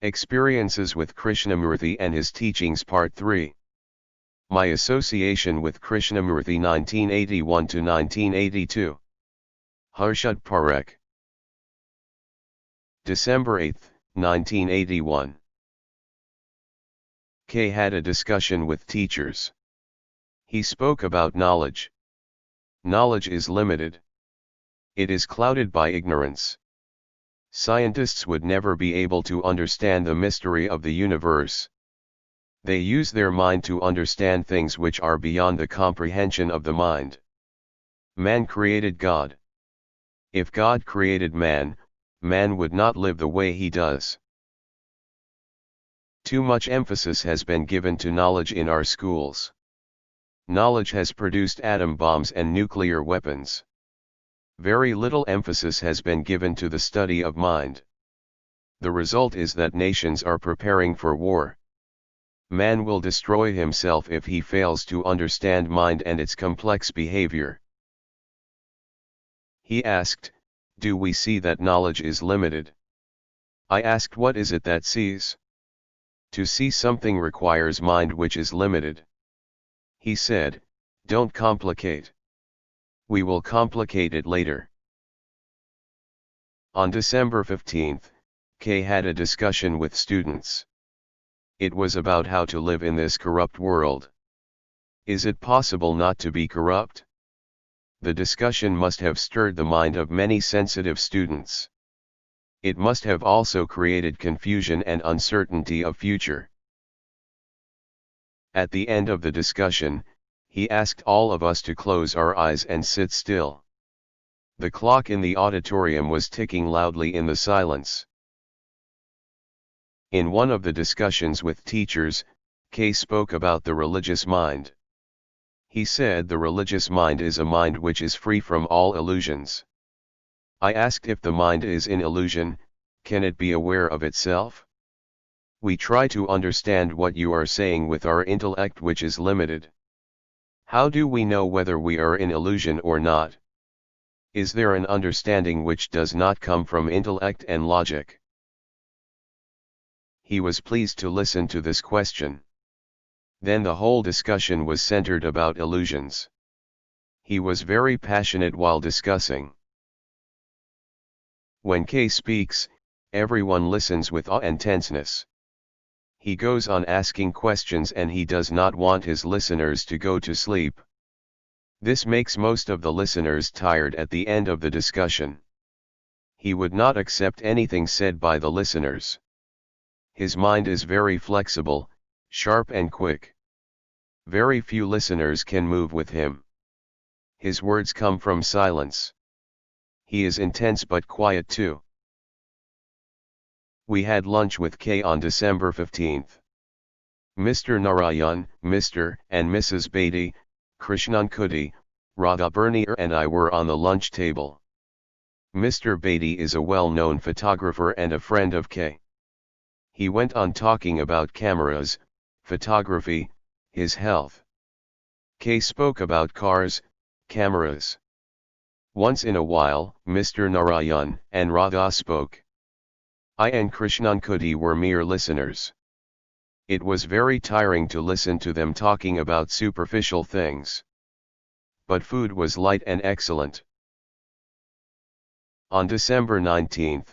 Experiences with Krishnamurti and his teachings Part 3. My association with Krishnamurti 1981 to 1982. Harshad Parekh. December 8, 1981. K had a discussion with teachers. He spoke about knowledge. Knowledge is limited. It is clouded by ignorance. Scientists would never be able to understand the mystery of the universe. They use their mind to understand things which are beyond the comprehension of the mind. Man created God. If God created man, man would not live the way he does. Too much emphasis has been given to knowledge in our schools. Knowledge has produced atom bombs and nuclear weapons. Very little emphasis has been given to the study of mind. The result is that nations are preparing for war. Man will destroy himself if he fails to understand mind and its complex behavior. He asked, "Do we see that knowledge is limited?" I asked, "What is it that sees?" To see something requires mind which is limited. He said, "Don't complicate. We will complicate it later." On December 15, K had a discussion with students. It was about how to live in this corrupt world. Is it possible not to be corrupt? The discussion must have stirred the mind of many sensitive students. It must have also created confusion and uncertainty of future. At the end of the discussion, he asked all of us to close our eyes and sit still. The clock in the auditorium was ticking loudly in the silence. In one of the discussions with teachers, K spoke about the religious mind. He said the religious mind is a mind which is free from all illusions. I asked, if the mind is in illusion, can it be aware of itself? We try to understand what you are saying with our intellect, which is limited. How do we know whether we are in illusion or not? Is there an understanding which does not come from intellect and logic? He was pleased to listen to this question. Then the whole discussion was centered about illusions. He was very passionate while discussing. When K speaks, everyone listens with awe and tenseness. He goes on asking questions and he does not want his listeners to go to sleep. This makes most of the listeners tired at the end of the discussion. He would not accept anything said by the listeners. His mind is very flexible, sharp and quick. Very few listeners can move with him. His words come from silence. He is intense but quiet too. We had lunch with K on December 15. Mr. Narayan, Mr. and Mrs. Beatty, Krishnamurti, Radha Bernier and I were on the lunch table. Mr. Beatty is a well-known photographer and a friend of K. He went on talking about cameras, photography, his health. K spoke about cars, cameras. Once in a while, Mr. Narayan and Radha spoke. I and Krishnamurti were mere listeners. It was very tiring to listen to them talking about superficial things. But food was light and excellent. On December 19,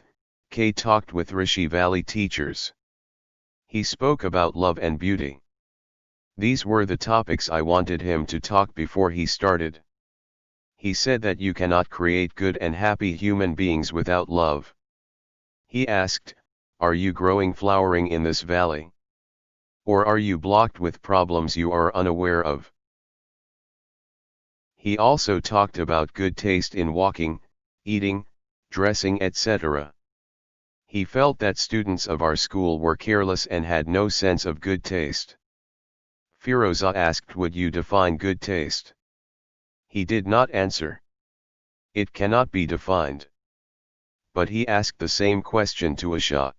K talked with Rishi Valley teachers. He spoke about love and beauty. These were the topics I wanted him to talk before he started. He said that you cannot create good and happy human beings without love. He asked, "Are you growing flowering in this valley? Or are you blocked with problems you are unaware of?" He also talked about good taste in walking, eating, dressing, etc. He felt that students of our school were careless and had no sense of good taste. Firoza asked, "Would you define good taste?" He did not answer. It cannot be defined. But he asked the same question to Usha.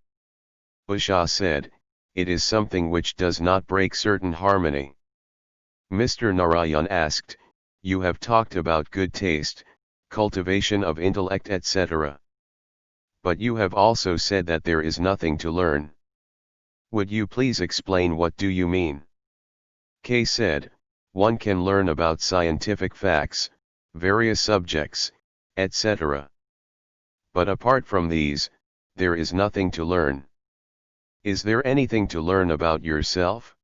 Usha said, "It is something which does not break certain harmony." Mr. Narayan asked, "You have talked about good taste, cultivation of intellect, etc. But you have also said that there is nothing to learn. Would you please explain what do you mean? K said, one can learn about scientific facts, various subjects, etc. But apart from these, there is nothing to learn. Is there anything to learn about yourself?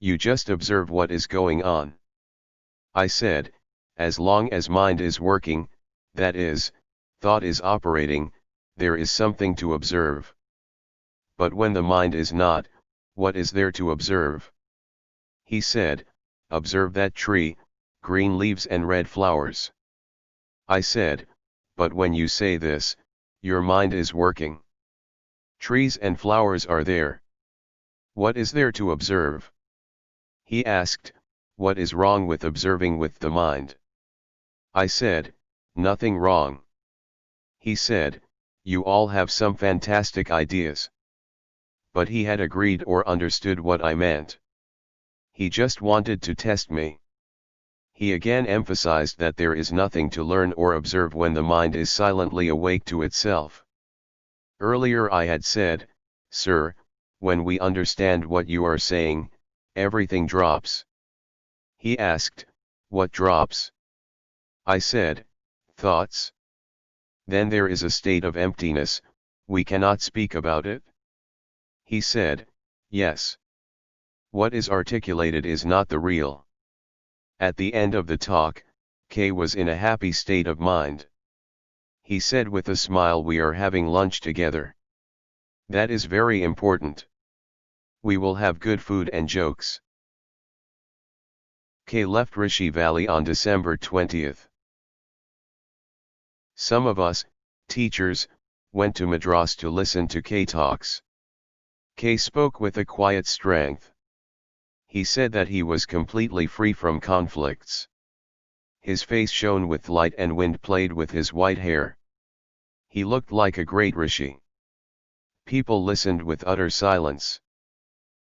You just observe what is going on. I said, as long as mind is working, that is, thought is operating, there is something to observe. But when the mind is not, what is there to observe? He said, observe that tree, green leaves and red flowers. I said, but when you say this, your mind is working. Trees and flowers are there. What is there to observe? He asked, what is wrong with observing with the mind? I said, nothing wrong. He said, you all have some fantastic ideas. But he had agreed or understood what I meant. He just wanted to test me. He again emphasized that there is nothing to learn or observe when the mind is silently awake to itself. Earlier I had said, sir, when we understand what you are saying, everything drops. He asked, what drops? I said, thoughts. Then there is a state of emptiness, we cannot speak about it? He said, yes. What is articulated is not the real. At the end of the talk, K was in a happy state of mind. He said with a smile, we are having lunch together. That is very important. We will have good food and jokes. K left Rishi Valley on December 20th. Some of us, teachers, went to Madras to listen to K talks. K spoke with a quiet strength. He said that he was completely free from conflicts. His face shone with light and wind played with his white hair. He looked like a great rishi. People listened with utter silence.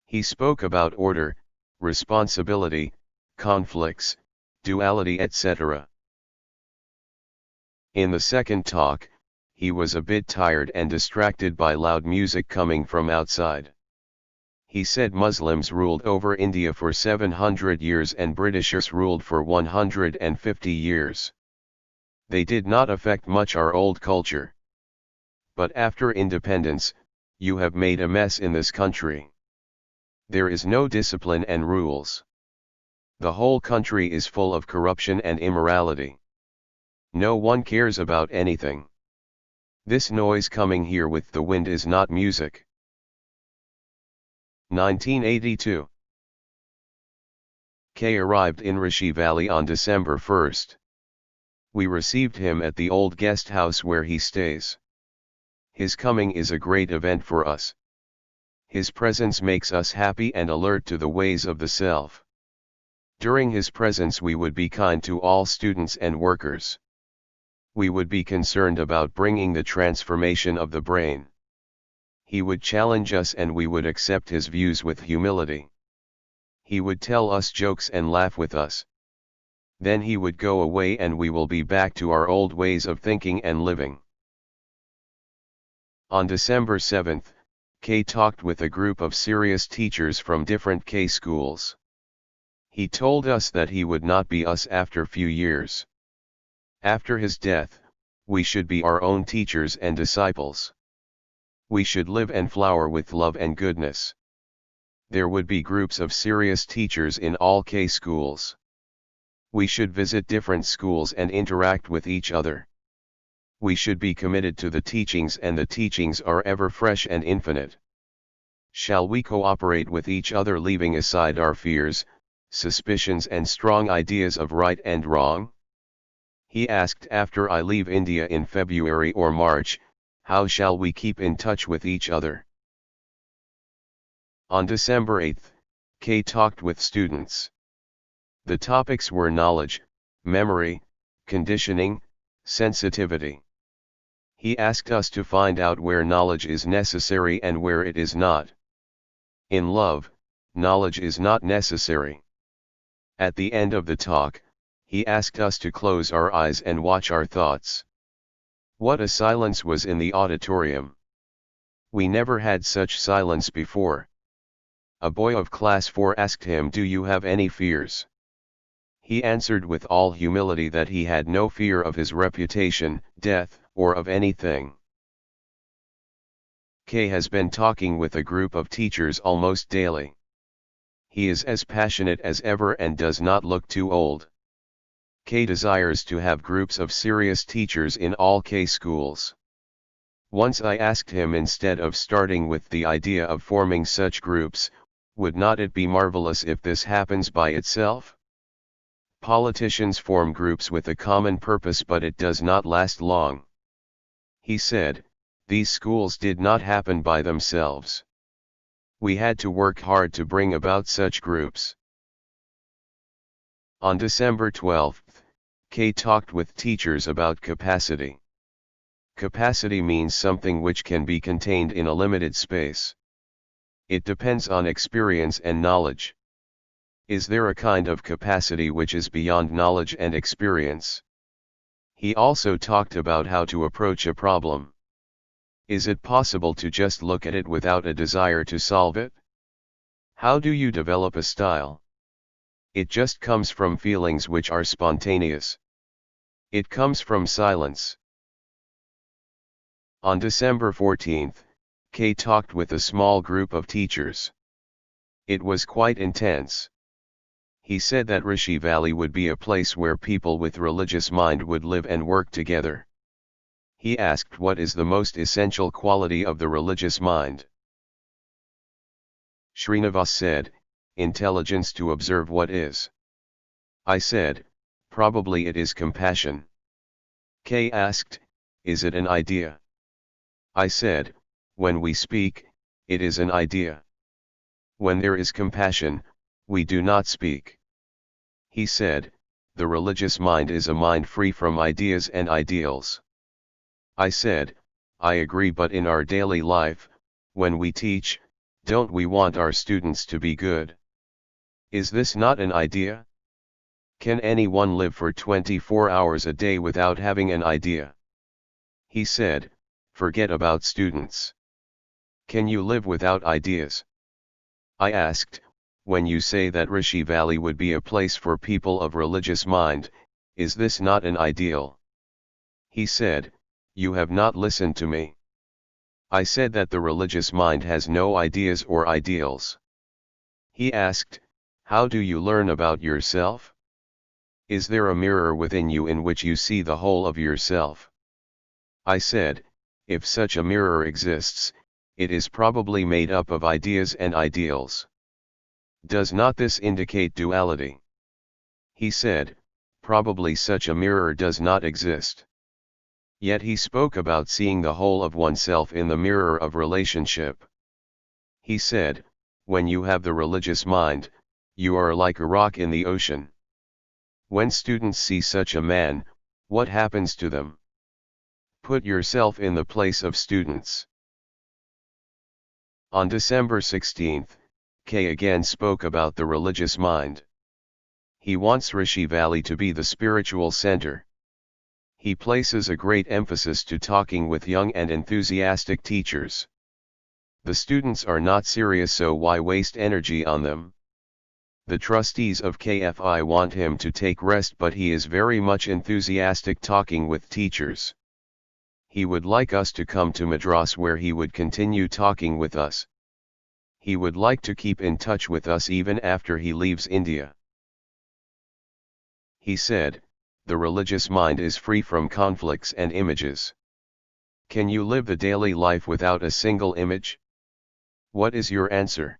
He spoke about order, responsibility, conflicts, duality, etc. In the second talk, he was a bit tired and distracted by loud music coming from outside. He said Muslims ruled over India for 700 years and Britishers ruled for 150 years. They did not affect much our old culture. But after independence, you have made a mess in this country. There is no discipline and rules. The whole country is full of corruption and immorality. No one cares about anything. This noise coming here with the wind is not music. 1982. K arrived in Rishi Valley on December 1st. We received him at the old guest house where he stays. His coming is a great event for us. His presence makes us happy and alert to the ways of the self. During his presence we would be kind to all students and workers. We would be concerned about bringing the transformation of the brain. He would challenge us and we would accept his views with humility. He would tell us jokes and laugh with us. Then he would go away and we will be back to our old ways of thinking and living. On December 7th, K talked with a group of serious teachers from different K schools. He told us that he would not be us after few years. After his death, we should be our own teachers and disciples. We should live and flower with love and goodness. There would be groups of serious teachers in all K schools. We should visit different schools and interact with each other. We should be committed to the teachings and the teachings are ever fresh and infinite. Shall we cooperate with each other leaving aside our fears, suspicions and strong ideas of right and wrong? He asked after I leave India in February or March, how shall we keep in touch with each other? On December 8th, K talked with students. The topics were knowledge, memory, conditioning, sensitivity. He asked us to find out where knowledge is necessary and where it is not. In love, knowledge is not necessary. At the end of the talk, he asked us to close our eyes and watch our thoughts. What a silence was in the auditorium. We never had such silence before. A boy of class 4 asked him, "Do you have any fears?" He answered with all humility that he had no fear of his reputation, death, or of anything. K has been talking with a group of teachers almost daily. He is as passionate as ever and does not look too old. K desires to have groups of serious teachers in all K schools. Once I asked him, instead of starting with the idea of forming such groups, would not it be marvelous if this happens by itself? Politicians form groups with a common purpose, but it does not last long. He said, these schools did not happen by themselves. We had to work hard to bring about such groups. On December 12th, K talked with teachers about capacity. Capacity means something which can be contained in a limited space. It depends on experience and knowledge. Is there a kind of capacity which is beyond knowledge and experience? He also talked about how to approach a problem. Is it possible to just look at it without a desire to solve it? How do you develop a style? It just comes from feelings which are spontaneous. It comes from silence. On December 14th, K talked with a small group of teachers. It was quite intense. He said that Rishi Valley would be a place where people with religious mind would live and work together. He asked, what is the most essential quality of the religious mind? Srinivas said, intelligence to observe what is. I said, probably it is compassion. K asked, is it an idea? I said, when we speak, it is an idea. When there is compassion, we do not speak. He said, the religious mind is a mind free from ideas and ideals. I said, I agree, but in our daily life, when we teach, don't we want our students to be good? Is this not an idea? Can anyone live for 24 hours a day without having an idea? He said, forget about students. Can you live without ideas? I asked, when you say that Rishi Valley would be a place for people of religious mind, is this not an ideal? He said, you have not listened to me. I said that the religious mind has no ideas or ideals. He asked, how do you learn about yourself? Is there a mirror within you in which you see the whole of yourself? I said, if such a mirror exists, it is probably made up of ideas and ideals. Does not this indicate duality? He said, probably such a mirror does not exist. Yet he spoke about seeing the whole of oneself in the mirror of relationship. He said, when you have the religious mind, you are like a rock in the ocean. When students see such a man, what happens to them? Put yourself in the place of students. On December 16th, K again spoke about the religious mind. He wants Rishi Valley to be the spiritual center. He places a great emphasis to talking with young and enthusiastic teachers. The students are not serious, so why waste energy on them? The trustees of KFI want him to take rest, but he is very much enthusiastic talking with teachers. He would like us to come to Madras where he would continue talking with us. He would like to keep in touch with us even after he leaves India. He said, the religious mind is free from conflicts and images. Can you live the daily life without a single image? What is your answer?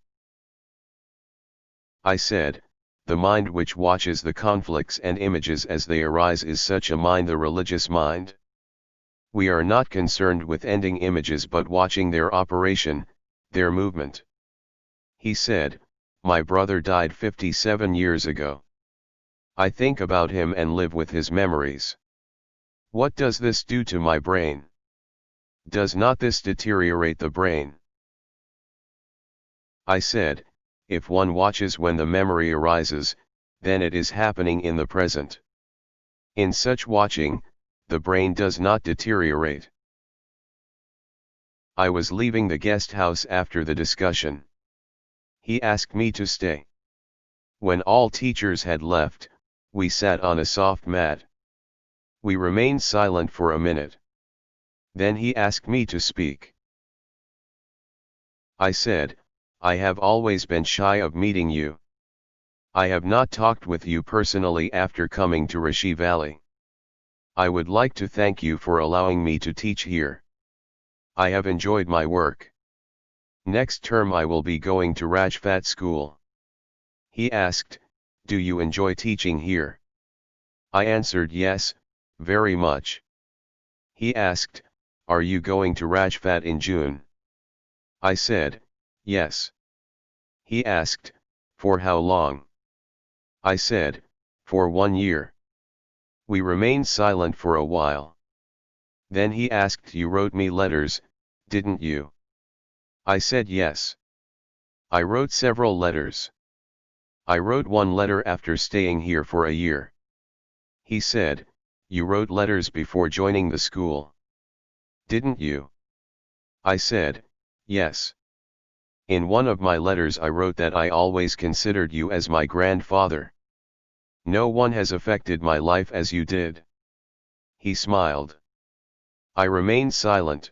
I said, the mind which watches the conflicts and images as they arise is such a mind, the religious mind. We are not concerned with ending images but watching their operation, their movement. He said, my brother died 57 years ago. I think about him and live with his memories. What does this do to my brain? Does not this deteriorate the brain? I said, if one watches when the memory arises, then it is happening in the present. In such watching, the brain does not deteriorate. I was leaving the guest house after the discussion. He asked me to stay. When all teachers had left, we sat on a soft mat. We remained silent for a minute. Then he asked me to speak. I said, I have always been shy of meeting you. I have not talked with you personally after coming to Rishi Valley. I would like to thank you for allowing me to teach here. I have enjoyed my work. Next term I will be going to Rajphat school. He asked, do you enjoy teaching here? I answered yes, very much. He asked, are you going to Rajphat in June? I said, yes. He asked, for how long? I said, for 1 year. We remained silent for a while. Then he asked, you wrote me letters, didn't you? I said yes. I wrote several letters. I wrote one letter after staying here for a year. He said, you wrote letters before joining the school. Didn't you? I said, yes. In one of my letters I wrote that I always considered you as my grandfather. No one has affected my life as you did. He smiled. I remained silent.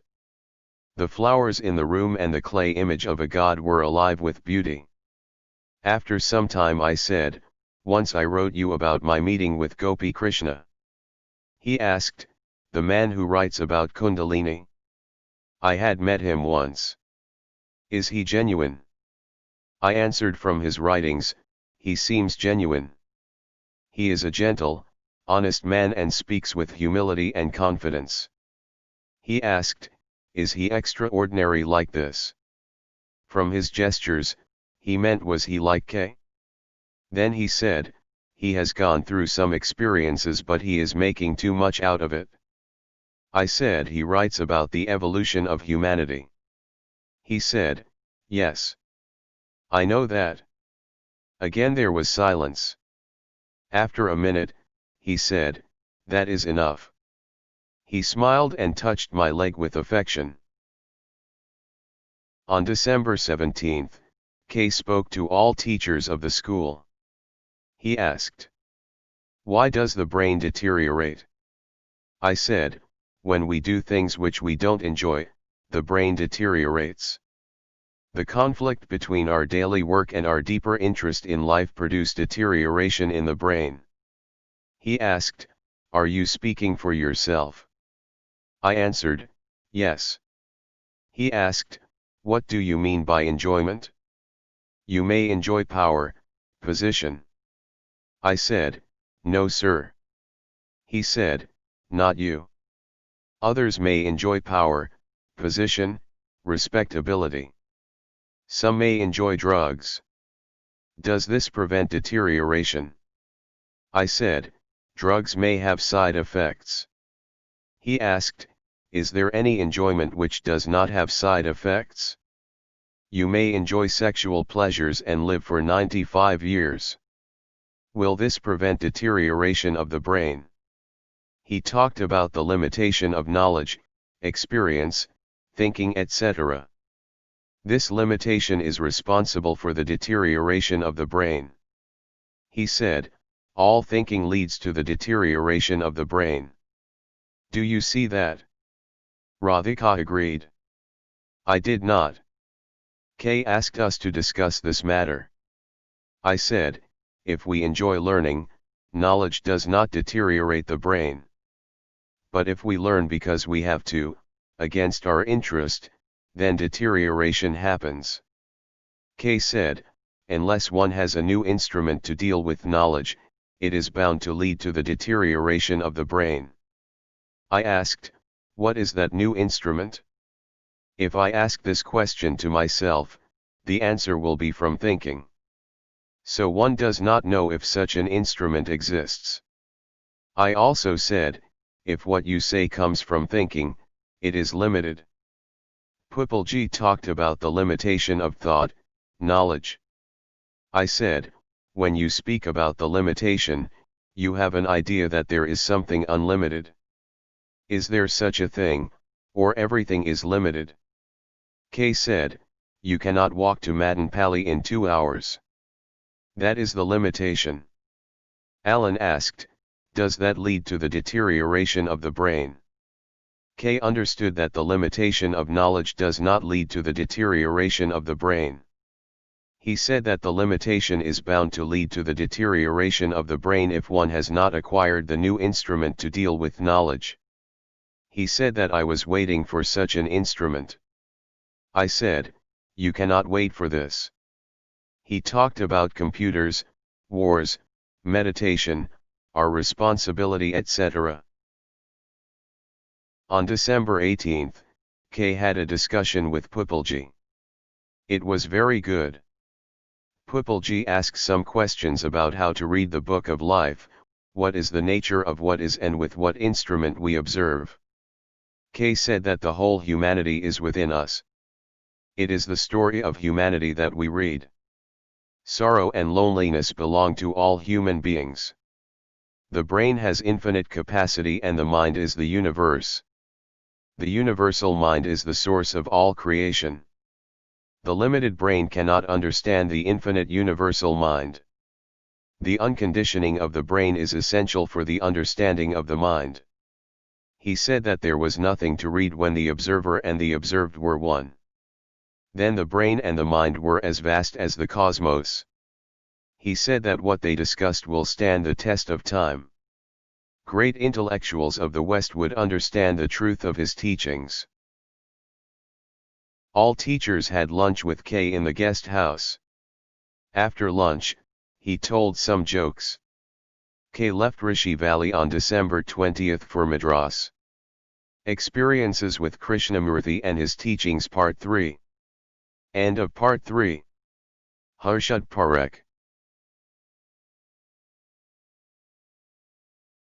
The flowers in the room and the clay image of a god were alive with beauty. After some time I said, once I wrote you about my meeting with Gopi Krishna. He asked, the man who writes about Kundalini? I had met him once. Is he genuine? I answered, from his writings, he seems genuine. He is a gentle, honest man and speaks with humility and confidence. He asked, is he extraordinary like this? From his gestures, he meant was he like K? Then he said, he has gone through some experiences but he is making too much out of it. I said, he writes about the evolution of humanity. He said, yes. I know that. Again there was silence. After a minute, he said, that is enough. He smiled and touched my leg with affection. On December 17th, K spoke to all teachers of the school. He asked, why does the brain deteriorate? I said, when we do things which we don't enjoy, the brain deteriorates. The conflict between our daily work and our deeper interest in life produce deterioration in the brain. He asked, are you speaking for yourself? I answered, yes. He asked, what do you mean by enjoyment? You may enjoy power, position. I said, no sir. He said, not you. Others may enjoy power, position, respectability. Some may enjoy drugs. Does this prevent deterioration? I said, drugs may have side effects. He asked, is there any enjoyment which does not have side effects? You may enjoy sexual pleasures and live for 95 years. Will this prevent deterioration of the brain? He talked about the limitation of knowledge, experience, thinking, etc. This limitation is responsible for the deterioration of the brain. He said, all thinking leads to the deterioration of the brain. Do you see that? Radhika agreed. I did not. K asked us to discuss this matter. I said, if we enjoy learning, knowledge does not deteriorate the brain. But if we learn because we have to, against our interest, then deterioration happens. K said, unless one has a new instrument to deal with knowledge, it is bound to lead to the deterioration of the brain. I asked, what is that new instrument? If I ask this question to myself, the answer will be from thinking. So one does not know if such an instrument exists. I also said, if what you say comes from thinking, it is limited. Pupilji talked about the limitation of thought, knowledge. I said, when you speak about the limitation, you have an idea that there is something unlimited. Is there such a thing, or everything is limited? K said, you cannot walk to Madanpalli in 2 hours. That is the limitation. Alan asked, does that lead to the deterioration of the brain? K understood that the limitation of knowledge does not lead to the deterioration of the brain. He said that the limitation is bound to lead to the deterioration of the brain if one has not acquired the new instrument to deal with knowledge. He said that I was waiting for such an instrument. I said, you cannot wait for this. He talked about computers, wars, meditation, our responsibility, etc. On December 18, K had a discussion with Pupilji. It was very good. Pupilji asked some questions about how to read the book of life, what is the nature of what is and with what instrument we observe. K said that the whole humanity is within us. It is the story of humanity that we read. Sorrow and loneliness belong to all human beings. The brain has infinite capacity and the mind is the universe. The universal mind is the source of all creation. The limited brain cannot understand the infinite universal mind. The unconditioning of the brain is essential for the understanding of the mind. He said that there was nothing to read when the observer and the observed were one. Then the brain and the mind were as vast as the cosmos. He said that what they discussed will stand the test of time. Great intellectuals of the West would understand the truth of his teachings. All teachers had lunch with K in the guest house. After lunch, he told some jokes. K left Rishi Valley on December 20 for Madras. Experiences with Krishnamurti and his teachings Part 3. End of Part 3. Harshad Parekh.